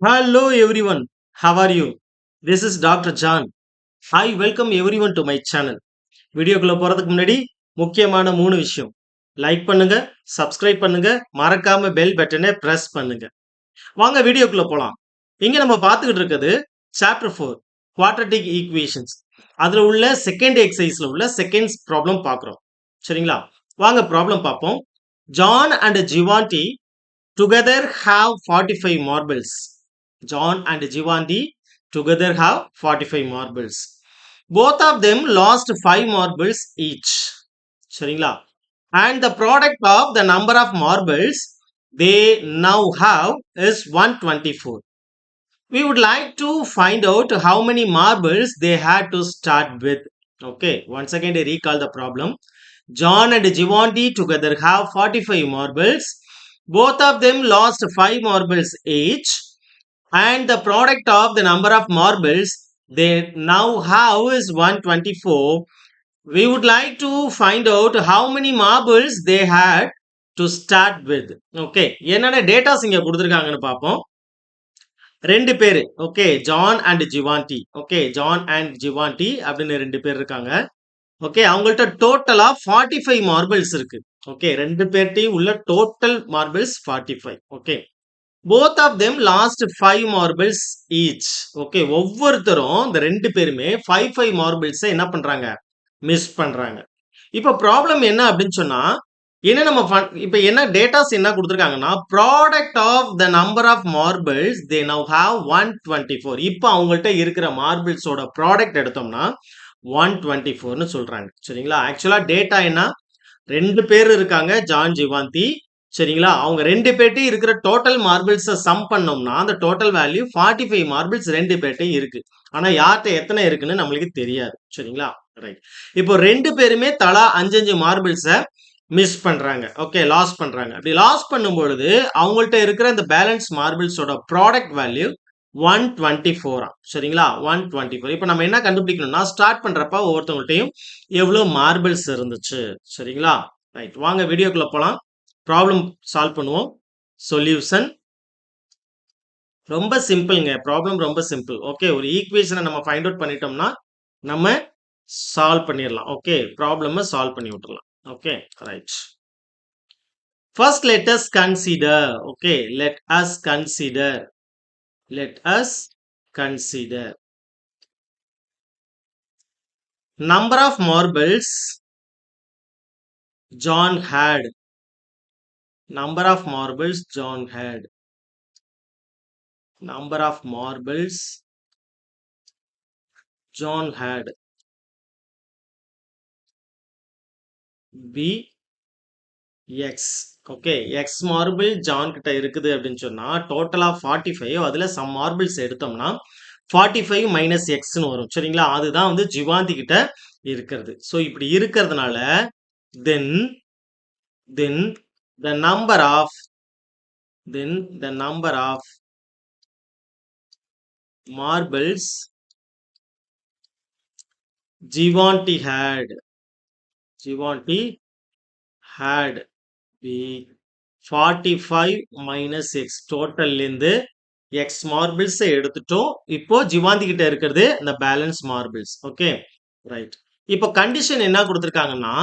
Hello everyone, how are you? This is Dr. John. I welcome everyone to my channel. வீடியோக்குள்ள போறதுக்கு முன்னாடி முக்கியமான 3 விஷயம். லைக் பண்ணுங்க, சப்ஸ்கிரைப் பண்ணுங்க, மறக்காம பெல் பட்டனை பிரஸ் பண்ணுங்க. வாங்க வீடியோக்குள்ள போலாம். இங்க நம்ம பார்த்துக்கிட்டு இருக்கிறது சாப்டர் 4 குவாட்ரட்டிக் ஈக்குவேஷன்ஸ். அதுல உள்ள செகண்ட் எக்ஸசைஸ்ல உள்ள செகண்ட்ஸ் ப்ராப்ளம் பார்க்குறோம். சரிங்களா? வாங்க ப்ராப்ளம் பார்ப்போம். John and Jeevanthi together have 45 marbles. John and Giovanni together have 45 marbles. Both of them lost 5 marbles each. சரிங்களா? And the product of the number of marbles they now have is 124. We would like to find out how many marbles they had to start with. Okay, once again I recall the problem. John and Giovanni together have 45 marbles. Both of them lost 5 marbles each, and the product of the number of marbles they now have is 124. We would like to find out how many marbles they had to start with. Okay, என்னென்ன datas இங்க கொடுத்துருக்காங்கன்னு பார்ப்போம். ரெண்டு பேர் okay John and Jeevanthi okay John and Jeevanthi அப்படின்னு ரெண்டு பேர் இருக்காங்க ஓகே அவங்கள்ட்ட டோட்டலா 45 மார்பிள்ஸ் இருக்கு ஓகே ரெண்டு பேர்ட்டையும் உள்ள total marbles 45 okay both of them lost 5 marbles each okay ஒவ்வொருத்தரும் இந்த ரெண்டு பேருமே 5 மார்பிள்ஸை என்ன பண்றாங்க மிஸ் பண்றாங்க இப்போ ப்ராப்ளம் என்ன அப்படின்னு சொன்னா என்ன நம்ம இப்போ என்ன டேட்டாஸ் என்ன கொடுத்துருக்காங்கன்னா product of the number of marbles they now have 124 இப்போ அவங்கள்ட்ட இருக்கிற மார்பிள்ஸோட ப்ராடக்ட் எடுத்தோம்னா 124ன்னு சொல்றாங்க சரிங்களா ஆக்சுவலா டேட்டா என்ன ரெண்டு பேர் இருக்காங்க ஜான் ஜிவாந்தி சரிங்களா அவங்க ரெண்டு பேர்ட்டையும் இருக்கிற டோட்டல் மார்பிள்ஸை சம் பண்ணோம்னா அந்த டோட்டல் வேல்யூ 45 மார்பிள்ஸ் ரெண்டு பேர்ட்டையும் இருக்கு ஆனா யார்கிட்ட எத்தனை இருக்குன்னு நம்மளுக்கு தெரியாது சரிங்களா ரைட் இப்போ ரெண்டு பேருமே தலா 5 மார்பிள்ஸை மிஸ் பண்றாங்க ஓகே லாஸ் பண்றாங்க அப்படி லாஸ் பண்ணும் பொழுது அவங்கள்ட்ட இருக்கிற இந்த பேலன்ஸ் மார்பிள்ஸோட ப்ராடக்ட் வேல்யூ 124 சரிங்களா 124 இப்போ நம்ம என்ன கண்டுபிடிக்கணும்னா ஸ்டார்ட் பண்றப்ப ஒவ்வொருத்தவங்கள்ட்டையும் எவ்வளவு மார்பிள்ஸ் இருந்துச்சு சரிங்களா ரைட் வாங்க வீடியோக்குள்ள போலாம் ப்ராப்ளம் சால்வ் பண்ணுவோம் சொல்யூஷன் ரொம்ப சிம்பிள்ங்க ப்ராப்ளம் ரொம்ப சிம்பிள் ஓகே ஒரு ஈக்குவேஷனை நம்ம ஃபைண்ட் அவுட் பண்ணிட்டோம்னா நம்ம சால்வ் பண்ணிடலாம் ஓகே ப்ராப்ளம் சால்வ் பண்ணி விட்டுறலாம் okay right first let us consider okay let us consider number of marbles John had number of marbles John had number of marbles John had b x okay X marble John கிட்ட இருக்குது அப்படின்னு சொன்னா டோட்டலா 45 அதுல some marbles எடுத்தோம்னா 45 minus எக்ஸ்னு வரும் சரிங்களா அதுதான் வந்து ஜிவாந்தி கிட்ட இருக்கிறது ஸோ இப்படி இருக்கிறதுனால தென் தென் the number of marbles Givanti had be 45 minus x total இருந்து x மார்பிள்ஸ் எடுத்துட்டோம் இப்போ ஜிவாந்தி கிட்ட இருக்கிறது இந்த பேலன்ஸ் மார்பிள்ஸ் ஓகே ரைட் இப்போ கண்டிஷன் என்ன கொடுத்துருக்காங்கன்னா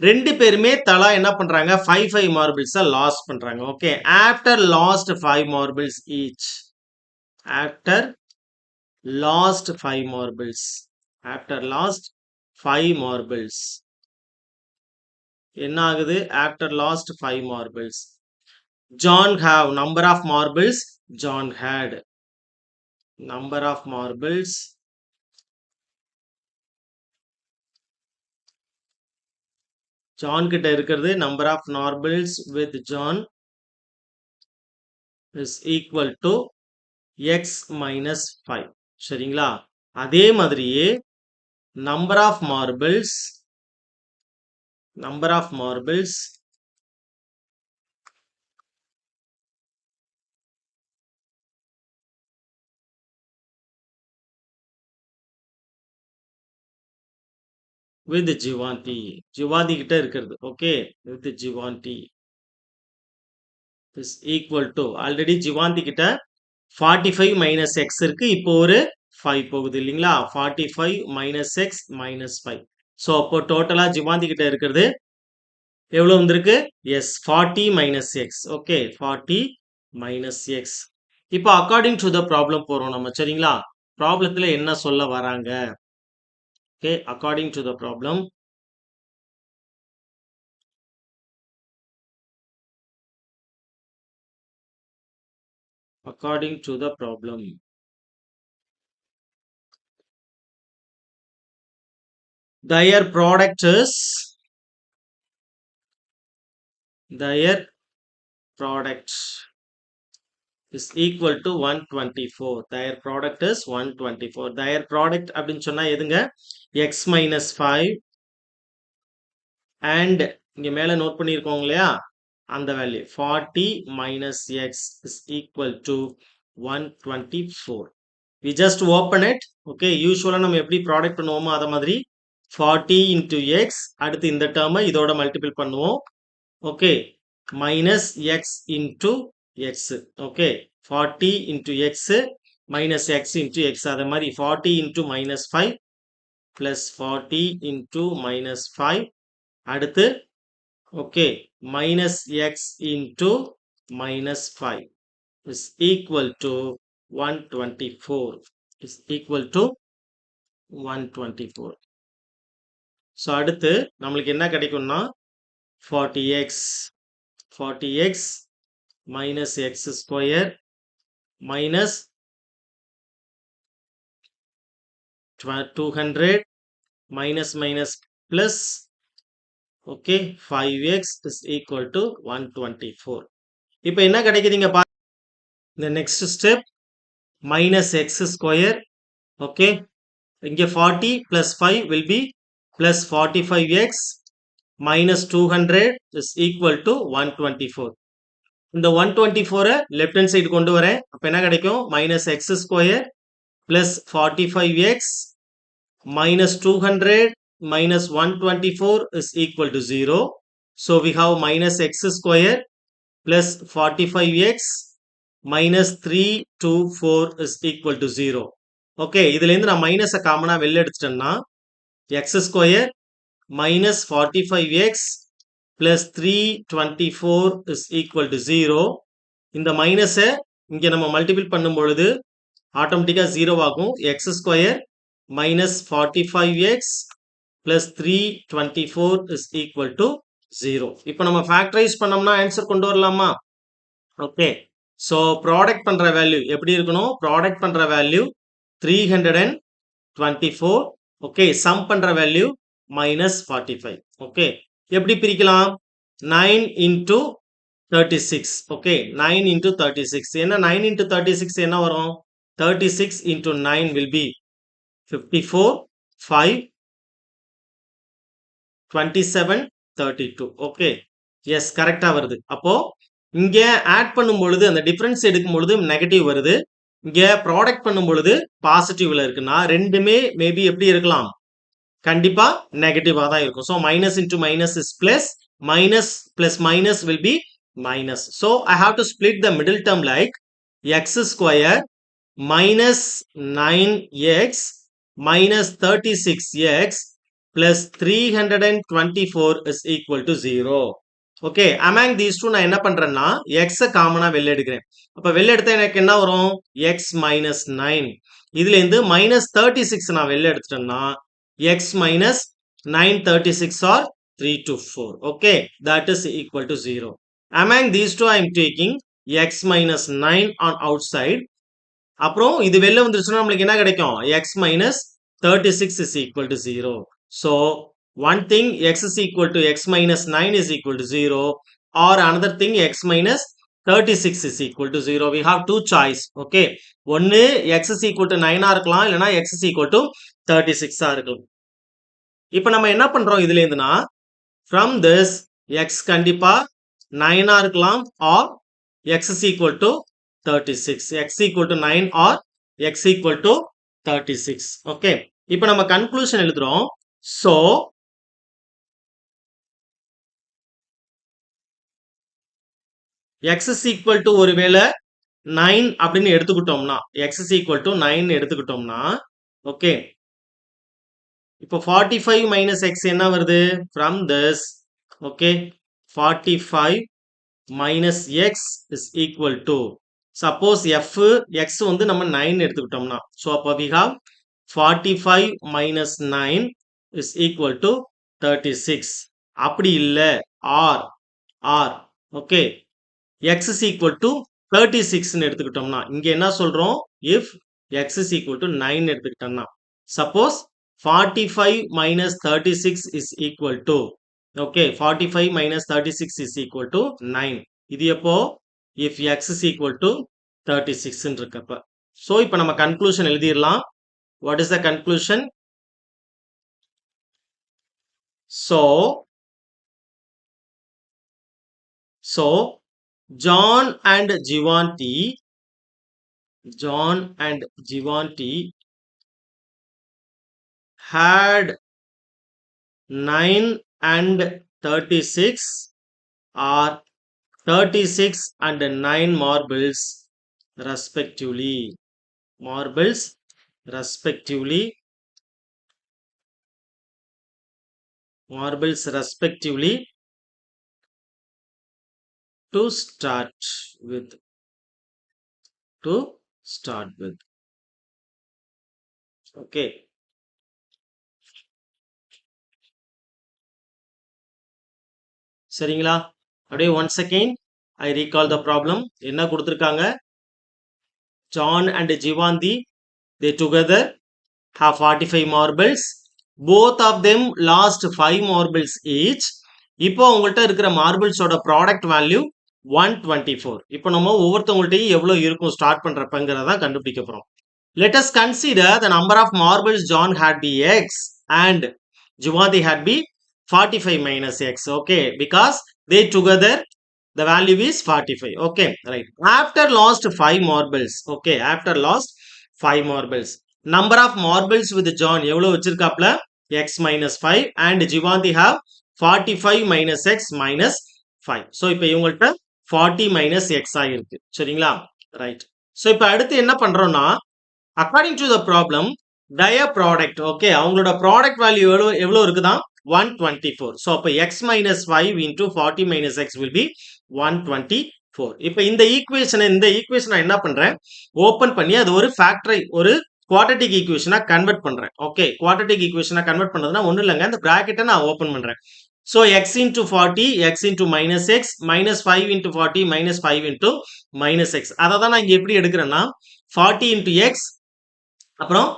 ரெண்டு பேருமே தலா என்ன பண்றாங்க 5 மார்பிள்ஸ் லாஸ் பண்றாங்க okay after lost 5 marbles each after lost 5 marbles after lost 5 marbles என்ன ஆகுது after lost 5 marbles John have number of marbles John had number of marbles John கிட்ட இருக்கிறது number of marbles with John is equal to X minus 5 சரிங்களா அதே மாதிரியே number of marbles with Jeevanthi கிட்ட இருக்கிறது okay with Jeevanthi is equal to already Jeevanthi கிட்ட 45 minus X இருக்கு. இப்போ ஒரு 5 போகுது இல்லைங்களா? 45 மைனஸ் எக்ஸ் மைனஸ் 5. ஸோ அப்போ டோட்டலா ஜிமாந்தி கிட்ட இருக்கிறது எவ்வளோ வந்திருக்கு? Yes 40 minus x. Okay 40 minus x. இப்போ அக்கார்டிங் டு த ப்ராப்ளம் போறோம் நம்ம சரிங்களா? ப்ராப்ளத்துல என்ன சொல்ல வராங்க? Okay according to the problem according to the problem their product is their product is equal to 124. Their product is 124. Their product அப்படின்னு சொன்னா எதுங்க? x minus 5 and இங்க மேல நோட் பண்ணியிருக்கோம் இல்லையா அந்த value 40 minus x is equal to 124. we just open it. okay யூசுவலா நம்ம எப்படி ப்ராடக்ட் பண்ணுவோமோ அத மாதிரி 40 into x அடுத்து இந்த டேர்மை இதோட மல்டிபிள் பண்ணுவோம். Okay minus x into x. Okay 40 into x minus x into x. அதே மாதிரி 40 into minus 5 plus 40 into minus 5 அடுத்து okay minus x into minus 5 is equal to 124 is equal to 124. So அடுத்து நம்மளுக்கு என்ன கிடைக்கும்னா 40x 40x minus x square minus 200 minus minus plus okay 5x is equal to 124. இப்போ என்ன கிடைக்குதுங்க பாருங்க. the next step minus x square. okay இங்க 40 plus 5 will be plus 45x minus 200 is equal to 124. இந்த 124 left hand side கொண்டு வரேன். அப்ப என்ன கிடைக்கும்? minus x square plus 45x minus 200 minus 124 is equal to 0. So we have minus x square plus 45x minus 324 is equal to 0. okay இதுல இருந்து நான் மைனஸை காமனா வெளில எடுத்துட்டேன்னா x square minus 45x plus 324 is equal to 0. இந்த மைனஸை இங்க நம்ம மல்டிபிள் பண்ணும் பொழுது ஆட்டோமேட்டிக்கா 0 ஆகும். x square minus 45x plus 324 is equal to 0. இப்போ நம்ம ஃபேக்டரைஸ் பண்ணோம்னா ஆன்சர் கொண்டு வரலாமா? ஓகே ஸோ ப்ராடக்ட் பண்ற வேல்யூ எப்படி இருக்கணும்? ப்ராடக்ட் பண்ற வேல்யூ 324. ஓகே சம் பண்ற வேல்யூ minus 45. ஓகே எப்படி பிரிக்கலாம்? 9 into 36. Okay 9 into 36. என்ன 9 into 36 என்ன வரும்? 36 into 9 will be 54, 5, 27, 32. Okay yes கரெக்டா வருது. அப்போ இங்க ஆட் பண்ணும் பொழுது அந்த டிஃபரன்ஸ் எடுக்கும் பொழுது நெகட்டிவ் வருது. இங்க ப்ராடக்ட் பண்ணும் பொழுது பாசிட்டிவ்ல இருக்குன்னா ரெண்டுமே மேபி எப்படி இருக்கலாம்? கண்டிப்பா நெகட்டிவா தான் இருக்கும். So minus into minus is plus, minus plus minus will be minus. So I have to split the middle term like X square minus 9x minus 36x plus 324 is equal to 0. okay among these two நான் என்ன பண்றேன்னா x காமனா வெளில எடுக்கிறேன். அப்ப வெளில எடுத்தா எனக்கு என்ன வரும்? x minus 9. இதுல இருந்து minus 36 நான் வெளில எடுத்துட்டேன்னா x minus 936 or 324. okay that is equal to 0. among these two I am taking x minus 9 on outside. அப்புறம் இது வெளில வந்துருச்சுன்னா நம்மளுக்கு என்ன கிடைக்கும்? x minus 36 is equal to 0. So one thing x is equal to x minus 9 is equal to 0 or another thing x minus 36 is equal to 0. We have two choice. okay ஒன்னு x is equal to 9 இருக்கலாம் இல்லனா x is equal to 36 இருக்கலாம். இப்போ நம்ம என்ன பண்றோம் இதுல இருந்துனா from this x கண்டிப்பா 9 இருக்கலாம் or x is equal to 36. x equal to 9 or x equal to 36. okay இப்போ நம்ம கன்க்ளூஷன் எழுதுறோம். so x is equal to ஒருவேளை 9 அப்படின்னு எடுத்துக்கிட்டோம்னா x is equal to 9 எடுத்துக்கிட்டோம்னா ஓகே இப்போ 45 minus x என்ன வருது from this okay 45 minus x is equal to suppose x வந்து நம்ம 9 எடுத்துக்கிட்டோம்னா so அப்போ we have 45 minus 9 is equal to 36 அப்படி இல்ல or okay x is equal to 36 ன்னு எடுத்துக்கிட்டோம்னா இங்க என்ன சொல்றோம் if x is equal to 9 எடுத்துக்கிட்டோம்னா suppose 45 minus 36 is equal to okay 45 minus 36 is equal to 9 இது எப்போ if x is equal to 36 ன்னு இருக்கப்ப so இப்போ நம்ம conclusion எழுதிரலாம் what is the conclusion so John and Giovanni had 9 and 36 or 36 and 9 marbles respectively. To start with. Okay. சரிங்களா அப்படியே once again I recall the problem என்ன கொடுத்திருக்காங்க John and Giovanni they together have 45 marbles both of them lost 5 marbles each இப்போ உங்கள்ட்ட இருக்கிற மார்பிள்ஸோட product value 124 இப்போ நம்ம ஒவ்வொருத்தவங்கள்ட்டையும் எவ்வளவு இருக்கும் ஸ்டார்ட் பண்றப்பங்கிறத கண்டுபிடிக்க போறோம் let us consider the number of marbles John had be x and Giovanni had be 45 minus x okay because they together the value is 45 okay right after lost 5 marbles okay after lost 5 marbles number of marbles with John எவ்வளவு வச்சிருக்காப்ல x minus 5 and Giovanni have 45 minus x minus 5 so இப்போ இவங்கள்ட்ட 40 minus x ஆயிருக்கு சரிங்களா right so இப்போ அடுத்து என்ன பண்றோம்னா according to the problem dia product okay அவங்களோட product value எவ்வளவு இருக்குதா 124 so அப்ப x minus 5 into 40 minus x will be 124 இப்ப இந்த ஈக்குவேஷனை நான் என்ன பண்றேன் ஓபன் பண்ணி அது ஒரு ஃபேக்டரை ஒரு குவாட்ரட்டிக் ஈக்குவேஷனா கன்வெர்ட் பண்றேன் ஓகே குவாட்ரட்டிக் ஈக்குவேஷனா கன்வெர்ட் பண்றதுனா ஒண்ணும் இல்லங்க இந்த பிராக்கெட்டை நான் ஓபன் பண்றேன் so x into 40 x into minus x minus 5 into 40 minus 5 into minus x அத தான் நான் இங்க எப்படி எடுக்கறேன்னா 40 into x அப்புறம்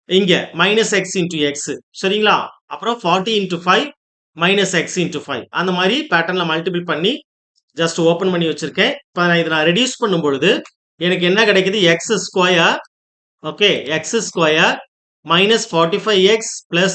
இங்க minus x into x சரிங்களா அப்புறம் 40 into 5 minus x into 5 அந்த மாதிரி பேட்டர்ன்ல மல்டிபிள் பண்ணி ஜஸ்ட் ஓபன் பண்ணி வச்சிருக்கேன் இப்போ இத நான் ரெடியூஸ் பண்ணும் பொழுது எனக்கு என்ன கிடைக்குது x square okay x square minus 45x plus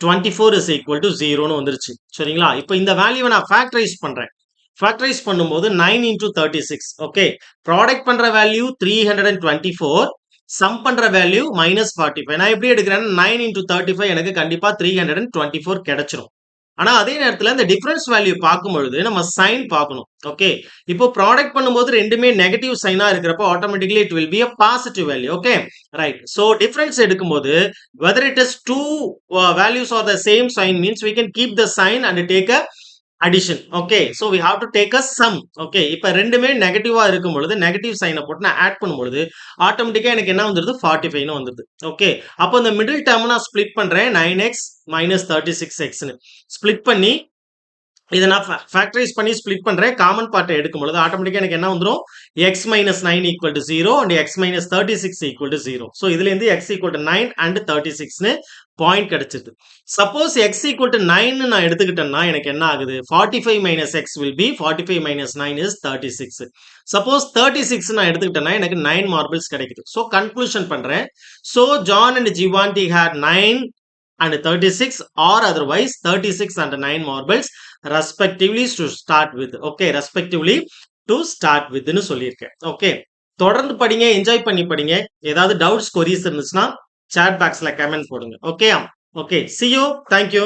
324 is equal to 0 ன்னு வந்துருச்சு சரிங்களா இப்போ இந்த வேல்யூவை நான் ஃபேக்டரைஸ் பண்றேன் ஃபேக்டரைஸ் பண்ணும்போது 9 into 36 ஓகே ப்ராடக்ட் பண்ற வேல்யூ 324 சம் பண்ற வேல்யூ minus 45 நான் எப்படி எடுக்கிறேன் 9 into 35 எனக்கு கண்டிப்பா 324 கிடைச்சிரும் ஆனா அதே நேரத்துல இந்த டிஃபரன்ஸ் வேல்யூ பார்க்கும்பொழுது நம்ம சைன் பார்க்கணும் ஓகே இப்போ ப்ராடக்ட் பண்ணும்போது ரெண்டுமே நெகட்டிவ் சைனா இருக்கிறப்ப automatically it will be a positive value okay right so difference எடுக்கும்போது whether it is two values or the same sign means we can keep the sign and take a addition okay so we have to take a sum okay இப்ப ரெண்டுமே நெகட்டிவா இருக்கும் பொழுது negative சைனை போட்டு நான் add பண்ணும் பொழுது ஆட்டோமேட்டிக்கா எனக்கு என்ன வந்துருது 45 ன்னு வந்துருது ஓகே அப்போ இந்த மிடில் டேர்ம் நான் ஸ்ப்ளிட் பண்றேன் 9x minus 36x ன்னு ஸ்ப்ளிட் பண்ணி இத நான் ஃபேக்டரைஸ் பண்ணி ஸ்ப்ளிட் பண்றேன் காமன் பார்ட்டை எடுக்கும் பொழுது ஆட்டோமேட்டிக்கா எனக்கு என்ன வந்துரும் x minus 9 equal to 0 and x minus 36 equal to 0 so இதுல இருந்து x equal to 9 and 36 ன்னு பாயிண்ட் கிடைச்சிருது சப்போஸ் x equal to 9 நான் எடுத்துக்கிட்டேன்னா எனக்கு என்ன ஆகுது 45 minus x will be 45 minus 9 is 36 suppose 36 நான் எடுத்துக்கிட்டேன்னா எனக்கு 9 மார்பிள்ஸ் கிடைக்குது சோ கன்க்ளூஷன் பண்றேன் so John and Giovanni had 9 and 36 or otherwise 36 and 9 marbles respectively to start with okay respectively to start with ன்னு சொல்லியிருக்கேன் ஓகே தொடர்ந்து படிங்க என்ஜாய் பண்ணி படிங்க ஏதாவது டவுட்ஸ் queries இருந்துச்சுன்னா chat boxல கமெண்ட் போடுங்க okay see you thank you